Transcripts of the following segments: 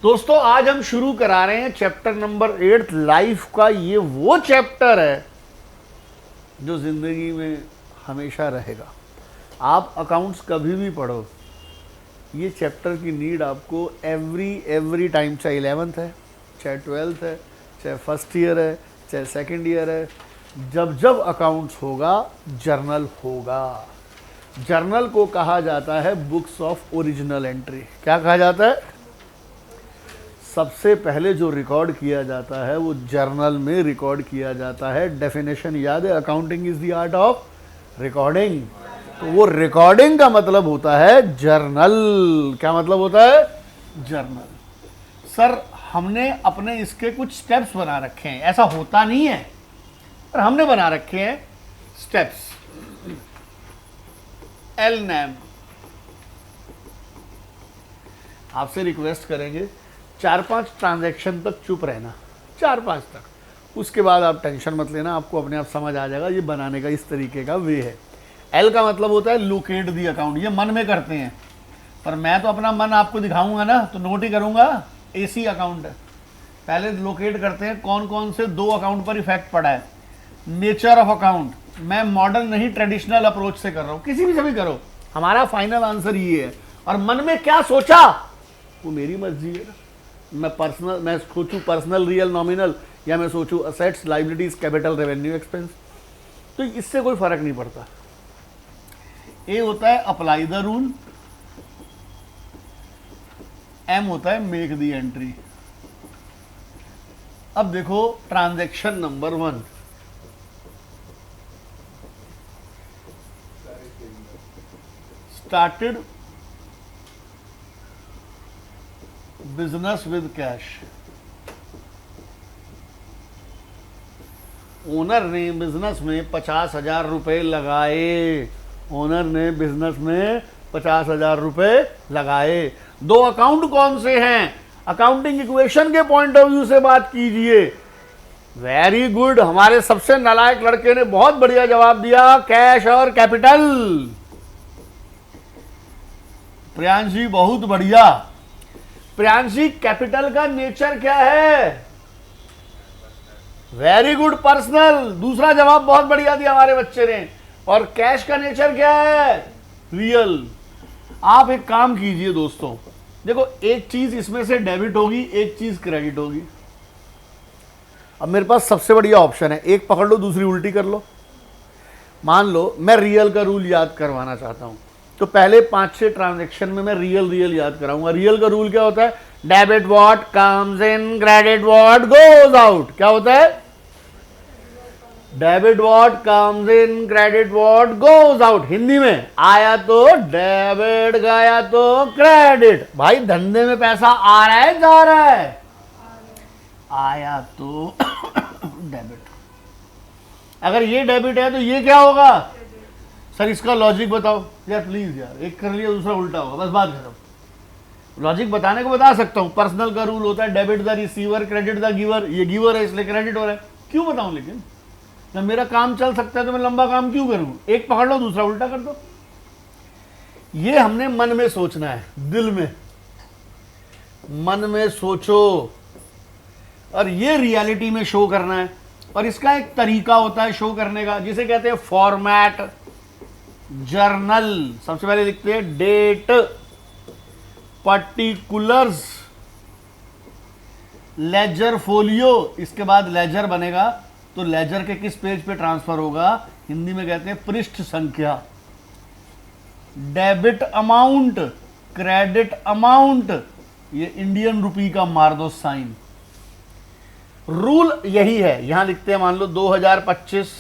दोस्तों आज हम शुरू करा रहे हैं चैप्टर नंबर 8 लाइफ का। ये वो चैप्टर है जो जिंदगी में हमेशा रहेगा। आप अकाउंट्स कभी भी पढ़ो, ये चैप्टर की नीड आपको एवरी टाइम, चाहे 11th है, चाहे 12th है, चाहे फर्स्ट ईयर है, चाहे सेकंड ईयर है, जब अकाउंट्स होगा जर्नल होगा। जर्नल को कहा जाता है बुक्स ऑफ ओरिजिनल एंट्री। क्या कहा जाता है? सबसे पहले जो रिकॉर्ड किया जाता है वो जर्नल में रिकॉर्ड किया जाता है। डेफिनेशन याद है, accounting is the art of recording. तो वो रिकॉर्डिंग का मतलब होता है जर्नल। क्या मतलब होता है? जर्नल। सर हमने अपने इसके कुछ स्टेप्स बना रखे हैं, ऐसा होता नहीं है पर हमने बना रखे हैं स्टेप्स। एल नैम आपसे रिक्वेस्ट करेंगे 4-5 ट्रांजैक्शन तक चुप रहना, 4-5 तक। उसके बाद आप टेंशन मत लेना, आपको अपने आप समझ आ जाएगा। ये बनाने का इस तरीके का वे है। एल का मतलब होता है लोकेट दी अकाउंट। ये मन में करते हैं पर मैं तो अपना मन आपको दिखाऊंगा ना, तो नोट ही करूंगा। एसी अकाउंट है, पहले लोकेट करते हैं कौन कौन से 2 अकाउंट पर इफेक्ट पड़ा है। नेचर ऑफ अकाउंट, मैं मॉडर्न नहीं ट्रेडिशनल अप्रोच से कर रहा हूँ, किसी भी से भी करो, हमारा फाइनल आंसर ये है। और मन में क्या सोचा वो मेरी मर्जी है। मैं सोचूं पर्सनल, रियल, नॉमिनल, या मैं सोचूं assets, liabilities, capital, revenue, expense, तो इससे कोई फर्क नहीं पड़ता। ए होता है अप्लाई द रूल, एम होता है मेक द एंट्री। अब देखो transaction number 1, started business with cash. Owner ने बिजनेस में 50,000 रुपए लगाए। ओनर ने बिजनेस में 50,000 रुपए लगाए। 2 अकाउंट कौन से हैं? अकाउंटिंग इक्वेशन के पॉइंट ऑफ व्यू से बात कीजिए। वेरी गुड, हमारे सबसे नालायक लड़के ने बहुत बढ़िया जवाब दिया, कैश और कैपिटल। प्रियांश जी बहुत बढ़िया। प्रियांश जी कैपिटल का नेचर क्या है? Very good, personal. दूसरा जवाब बहुत बढ़िया दिया हमारे बच्चे ने। और कैश का नेचर क्या है? रियल। आप एक काम कीजिए दोस्तों, देखो एक चीज इसमें से डेबिट होगी, एक चीज क्रेडिट होगी। अब मेरे पास सबसे बढ़िया ऑप्शन है, एक पकड़ लो दूसरी उल्टी कर लो। मान लो मैं रियल का रूल याद करवाना चाहता हूं, तो पहले 5-6 ट्रांजैक्शन में मैं रियल याद कराऊंगा। रियल का रूल क्या होता है? Debit what comes in, credit what goes out. क्या होता है? Debit what comes in, credit what goes out. Hindi में आया तो डेबिट, गया तो क्रेडिट। भाई धंधे में पैसा आ रहा है जा रहा है? आया तो डेबिट। अगर ये डेबिट है तो ये क्या होगा? सर इसका लॉजिक बताओ यार प्लीज। यार एक कर लिया दूसरा उल्टा होगा, बस बात खत्म। लॉजिक बताने को बता सकता हूं। पर्सनल का रूल होता है debit the receiver, credit the giver. ये गिवर है इसलिए क्रेडिट हो रहा है। क्यों बताऊं? लेकिन जब मेरा काम चल सकता है तो मैं लंबा काम क्यों करूं? एक पकड़ लो दूसरा उल्टा कर दो। ये हमने मन में सोचना है, दिल में, मन में सोचो, और ये रियलिटी में शो करना है। और इसका एक तरीका होता है शो करने का, जिसे कहते हैं फॉर्मेट जर्नल। सबसे पहले लिखते हैं डेट, पर्टिकुलर्स, लेजर फोलियो। इसके बाद लेजर बनेगा, तो लेजर के किस पेज पे ट्रांसफर होगा? हिंदी में कहते हैं पृष्ठ संख्या। डेबिट अमाउंट, क्रेडिट अमाउंट, ये इंडियन रुपी का मार दो साइन। रूल यही है। यहां लिखते हैं मान लो 2025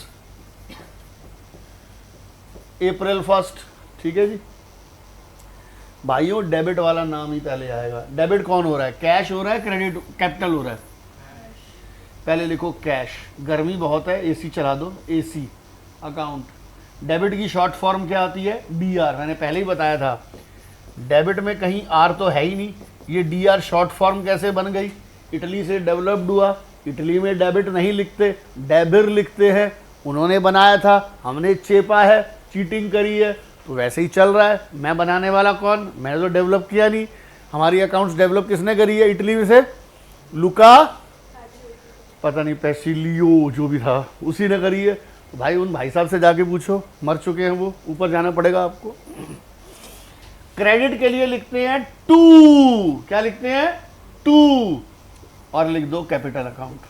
अप्रैल 1, ठीक है जी। भाइयों डेबिट वाला नाम ही पहले आएगा। डेबिट कौन हो रहा है? कैश हो रहा है, क्रेडिट कैपिटल हो रहा है? पहले लिखो कैश। गर्मी बहुत है, एसी चला दो, एसी अकाउंट। डेबिट की शॉर्ट फॉर्म क्या आती है? डीआर। मैंने पहले ही बताया था, डेबिट में कहीं आर तो है ही नहीं। ये डीआर शॉर्ट फॉर्म कैसे बन गई? इटली से डेवलप्ड हुआ। इटली में डेबिट नहीं लिखते, डेबिर लिखते हैं। उन्होंने बनाया था, हमने चेपा है, चीटिंग करी है, तो वैसे ही चल रहा है। मैं बनाने वाला कौन? मैंने तो डेवलप किया नहीं। हमारी अकाउंट्स डेवलप किसने करी है इटली में से? लुका पता नहीं पेसिलियो जो भी था उसी ने करी है। तो भाई उन भाई साहब से जाके पूछो, मर चुके हैं वो, ऊपर जाना पड़ेगा आपको। क्रेडिट के लिए लिखते हैं टू, क्या लिखते हैं? टू, और लिख दो कैपिटल अकाउंट।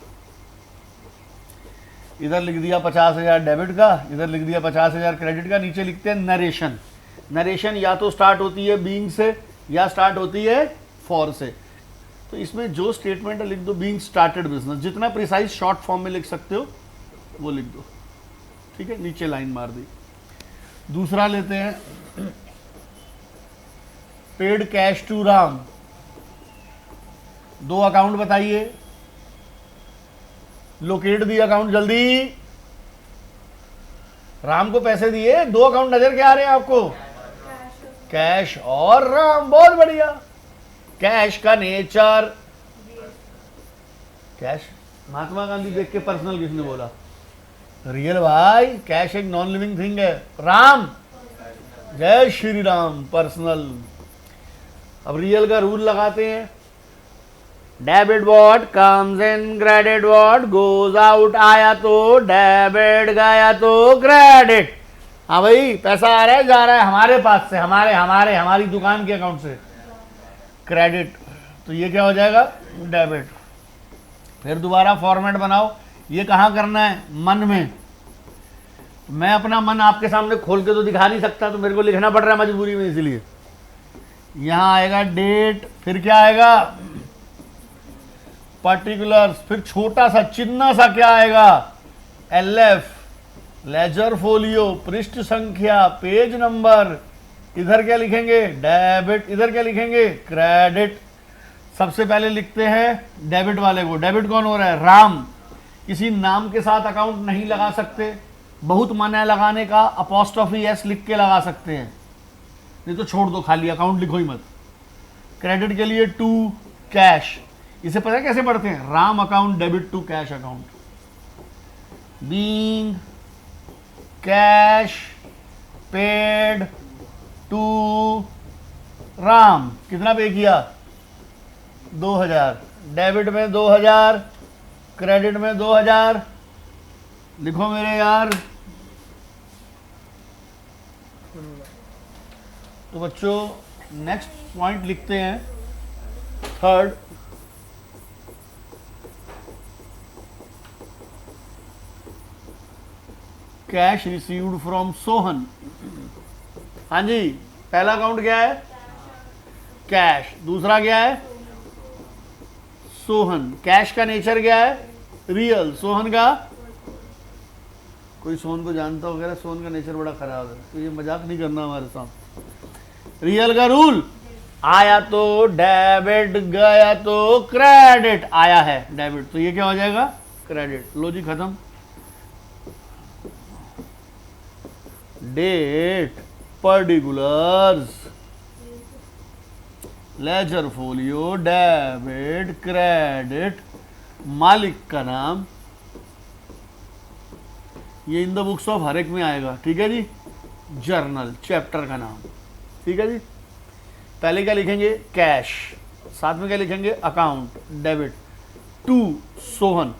इधर लिख दिया 50,000 डेबिट का, इधर लिख दिया 50,000 क्रेडिट का। नीचे लिखते हैं नरेशन। नरेशन या तो स्टार्ट होती है बीइंग से या स्टार्ट होती है फॉर से। तो इसमें जो स्टेटमेंट है लिख दो बीइंग स्टार्टेड बिजनेस। जितना प्रिसाइज शॉर्ट फॉर्म में लिख सकते हो वो लिख दो, ठीक है, नीचे लाइन मार दी। दूसरा लेते हैं पेड कैश टू राम। दो अकाउंट बताइए, लोकेट दी अकाउंट जल्दी। राम को पैसे दिए, दो अकाउंट नजर क्या आ रहे हैं आपको? कैश और राम, बहुत बढ़िया। कैश का नेचर, कैश महात्मा गांधी देख के पर्सनल किसने बोला? रियल भाई, कैश एक नॉन लिविंग थिंग है। राम, जय श्री राम, पर्सनल। अब रियल का रूल लगाते हैं। Debit what comes in, credit what goes out. आया तो डेबिट, गया तो क्रेडिट। हाँ भाई, पैसा आ रहा है जा रहा है हमारे पास से, हमारी दुकान के अकाउंट से, क्रेडिट। तो ये क्या हो जाएगा? डेबिट। फिर दोबारा फॉर्मेट बनाओ। ये कहाँ करना है? मन में। मैं अपना मन आपके सामने खोल के तो दिखा नहीं सकता, तो मेरे को लिखना पड़ रहा है मजबूरी में, इसलिए यहां आएगा डेट, फिर क्या आएगा? पर्टिकुलर्स, फिर छोटा सा चिन्ह सा क्या आएगा? LF, लेजर फोलियो, पृष्ठ संख्या, पेज नंबर। इधर क्या लिखेंगे? डेबिट। इधर क्या लिखेंगे? क्रेडिट। सबसे पहले लिखते हैं डेबिट वाले को। डेबिट कौन हो रहा है? राम। किसी नाम के साथ अकाउंट नहीं लगा सकते, बहुत मन है लगाने का, अपॉस्ट्रोफी एस लिख के लगा सकते हैं, नहीं तो छोड़ दो, खाली अकाउंट लिखो ही मत। क्रेडिट के लिए टू कैश। इसे पता है कैसे पढ़ते हैं? Ram account debit to cash account. Being cash paid to Ram. कितना पे किया? 2000। डेबिट में 2000, क्रेडिट में 2000। लिखो मेरे यार। तो बच्चों नेक्स्ट पॉइंट लिखते हैं, third. Cash received from Sohan. हाँ जी, पहला अकाउंट क्या है? कैश। दूसरा क्या है? सोहन। कैश का नेचर क्या है? रियल। सोहन का, कोई सोहन को जानता हो? वगैरह सोहन का नेचर बड़ा खराब है, तो ये मजाक नहीं करना हमारे साथ। रियल का रूल, आया तो डेबिट, गया तो क्रेडिट। आया है डेबिट, तो ये क्या हो जाएगा? क्रेडिट। लो जी, खत्म। Date, particulars, ledger folio, debit, credit, मालिक का नाम, ये इन द बुक्स ऑफ हर एक में आएगा, ठीक है जी। जर्नल, चैप्टर का नाम, ठीक है जी। पहले क्या लिखेंगे? कैश। साथ में क्या लिखेंगे? Account, debit. टू सोहन।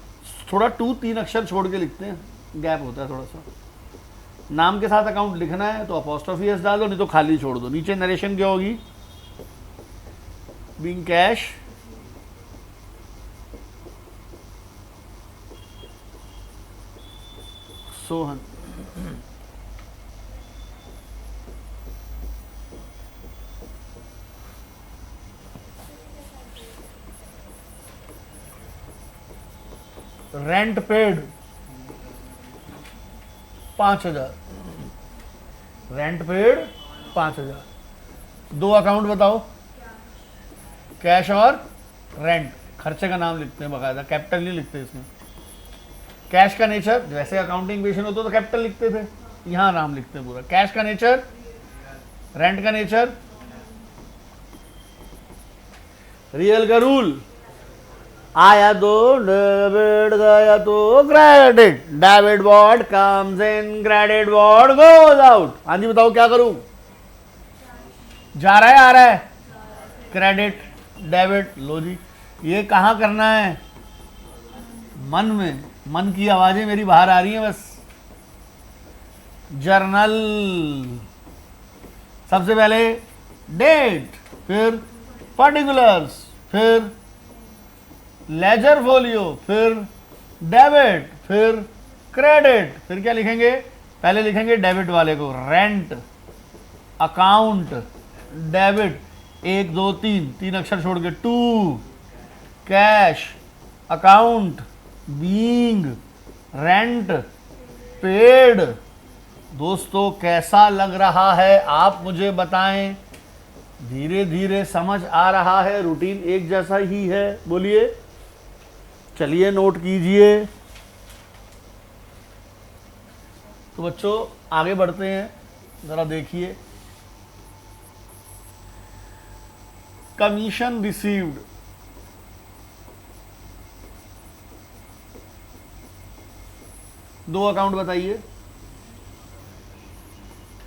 थोड़ा टू 3 अक्षर छोड़ के लिखते हैं, गैप होता है थोड़ा सा। नाम के साथ अकाउंट लिखना है तो अपॉस्ट्रोफी एस डाल दो, नहीं तो खाली छोड़ दो। नीचे नरेशन क्या होगी? Being cash Sohan. Rent paid 5000। Rent paid 5000। दो अकाउंट बताओ, कैश और रेंट। खर्चे का नाम लिखते हैं बकायदा, कैपिटल नहीं लिखते इसमें। कैश का नेचर, वैसे अकाउंटिंग बेशन होता तो कैपिटल लिखते थे, यहां नाम लिखते हैं पूरा। कैश का नेचर, रेंट का नेचर, रियल का रूल, आया तो डेबिट, गया तो credit. Debit what comes in, credit what goes out. हाँ जी बताओ क्या करूं? जा रहा है आ रहा है? Credit, debit. लो जी, ये कहाँ करना है? मन में। मन की आवाजें मेरी बाहर आ रही हैं बस। जर्नल, सबसे पहले डेट, फिर पर्टिकुलर्स, फिर लेजर फोलियो, फिर डेबिट, फिर क्रेडिट। फिर क्या लिखेंगे? पहले लिखेंगे डेबिट वाले को, रेंट, अकाउंट, डेबिट, 1 2 3 अक्षर छोड़ के, to, cash, account, being, rent, paid. दोस्तों कैसा लग रहा है आप मुझे बताएं। धीरे धीरे समझ आ रहा है, रूटीन एक जैसा ही है। बोलिए, चलिए नोट कीजिए। तो बच्चों आगे बढ़ते हैं, जरा देखिए। कमीशन रिसीव्ड, दो अकाउंट बताइए,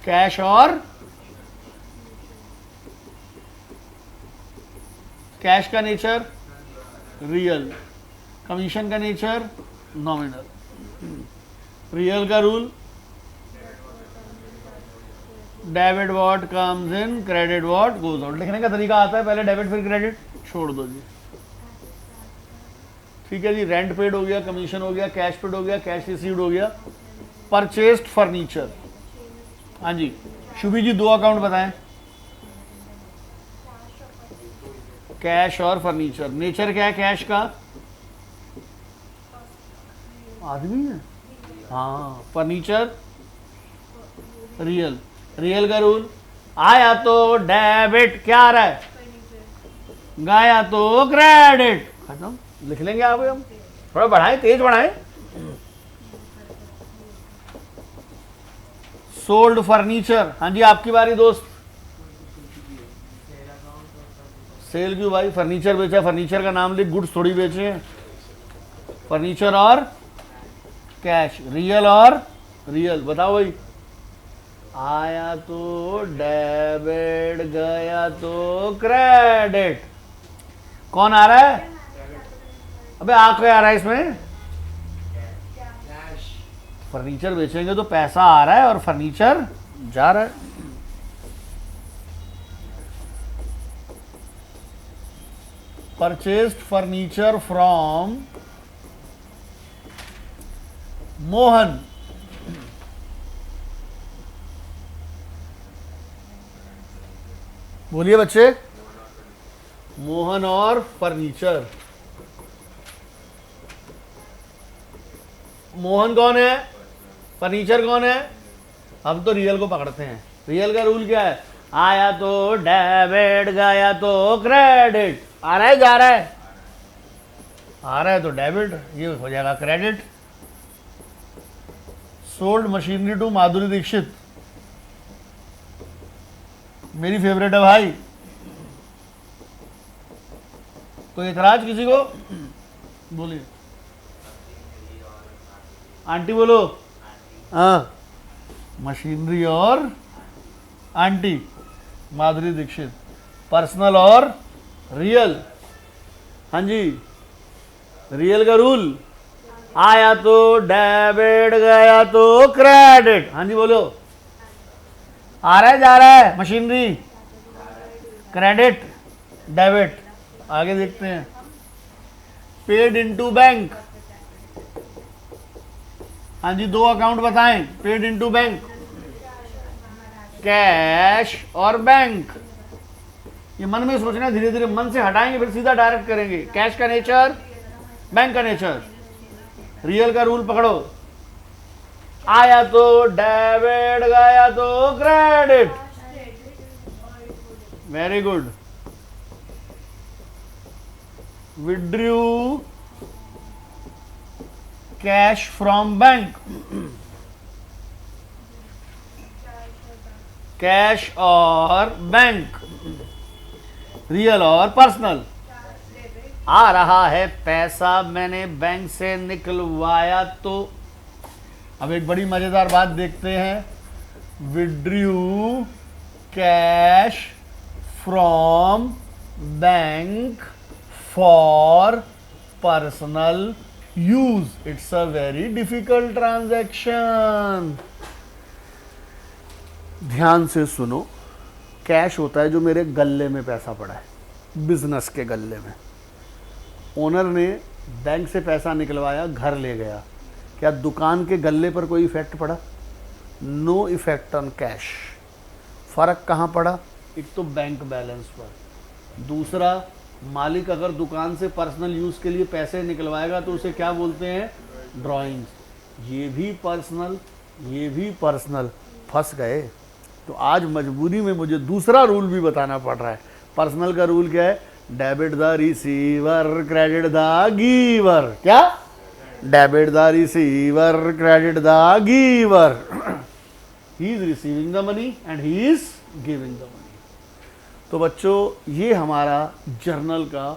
कैश और कैश का नेचर रियल, कमीशन का नेचर नॉमिनल। रियल का rule, debit what comes in, credit what goes out. लिखने का तरीका आता है, पहले डेबिट फिर क्रेडिट, छोड़ दो जी। ठीक है जी, रेंट पेड हो गया, कमीशन हो गया, कैश पेड हो गया, कैश रिसीव्ड हो गया। परचेस्ड फर्नीचर, हाँ जी शुभी जी, दो अकाउंट बताएं, कैश और फर्नीचर। नेचर क्या है कैश का? आदमी है। हाँ, फर्नीचर रियल। रियल का रूल, आया तो डेबिट, क्या आ रहा है? गाया तो क्रेडिट। खत्म। लिख लेंगे आप, हम थोड़ा बढ़ाएं, तेज बढ़ाएं। सोल्ड फर्नीचर, हाँ जी आपकी बारी दोस्त। सेल क्यों भाई? फर्नीचर बेचा, फर्नीचर का नाम लिख, गुड्स थोड़ी बेचे हैं। फर्नीचर और कैश, रियल और रियल। बताओ भाई, आया तो डेबिट, गया तो क्रेडिट। कौन आ रहा है? अबे आ क्या आ रहा है इसमें? फर्नीचर बेचेंगे तो पैसा आ रहा है और फर्नीचर जा रहा है। Purchased furniture from Mohan. बोलिए बच्चे, मोहन और फर्नीचर। मोहन कौन है? फर्नीचर कौन है? अब तो रियल को पकड़ते हैं। रियल का रूल क्या है? आया तो डेबिट, गया तो क्रेडिट। आ रहा है, जा रहा है? आ रहा है तो डेबिट, ये हो जाएगा credit. Sold machinery to Madhuri Dixit, मेरी फेवरेट है भाई। कोई एतराज किसी को? बोलिए आंटी, बोलो। हाँ, मशीनरी और आंटी, माधुरी दीक्षित। पर्सनल और रियल, हाँ जी। रियल का रूल, आया तो डेबिट, गया तो क्रेडिट। हाँ जी बोलो, आ रहा है, जा रहा है? Machinery, credit, debit. आगे देखते हैं। पेड इनटू बैंक, हाँ जी दो अकाउंट बताएं। पेड इनटू बैंक, कैश और बैंक। ये मन में सोचना, धीरे धीरे मन से हटाएंगे फिर सीधा डायरेक्ट करेंगे। कैश का नेचर, बैंक का नेचर। रियल का रूल पकड़ो, आया तो डेबिट, गया तो credit. Very good. Withdrew cash from bank, cash और बैंक। रियल और पर्सनल, आ रहा है पैसा, मैंने बैंक से निकलवाया तो। अब एक बड़ी मजेदार बात देखते हैं। Withdrew cash from bank for personal use, it's a very difficult transaction. ध्यान से सुनो, कैश होता है जो मेरे गल्ले में पैसा पड़ा है, बिजनेस के गल्ले में। ओनर ने बैंक से पैसा निकलवाया, घर ले गया, क्या दुकान के गल्ले पर कोई इफेक्ट पड़ा? No effect on cash. फर्क कहाँ पड़ा? एक तो बैंक बैलेंस पर, दूसरा मालिक अगर दुकान से पर्सनल यूज़ के लिए पैसे निकलवाएगा तो उसे क्या बोलते हैं? ड्राइंग्स। ये भी पर्सनल, ये भी पर्सनल, फंस गए। तो आज मजबूरी में मुझे दूसरा रूल भी बताना पड़ रहा है। पर्सनल का रूल क्या है? Debit the receiver, credit the giver. क्या? Debit the receiver, credit the giver. He is receiving the money and he is giving the money. तो बच्चों, ये हमारा जर्नल का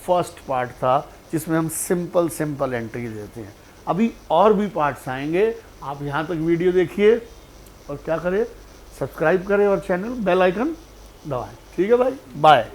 फर्स्ट पार्ट था जिसमें हम सिंपल एंट्री देते हैं। अभी और भी पार्ट्स आएंगे, आप यहाँ तक वीडियो देखिए और क्या करें, सब्सक्राइब करें और चैनल बेल आइकन दबाएं। ठीक है भाई, बाय।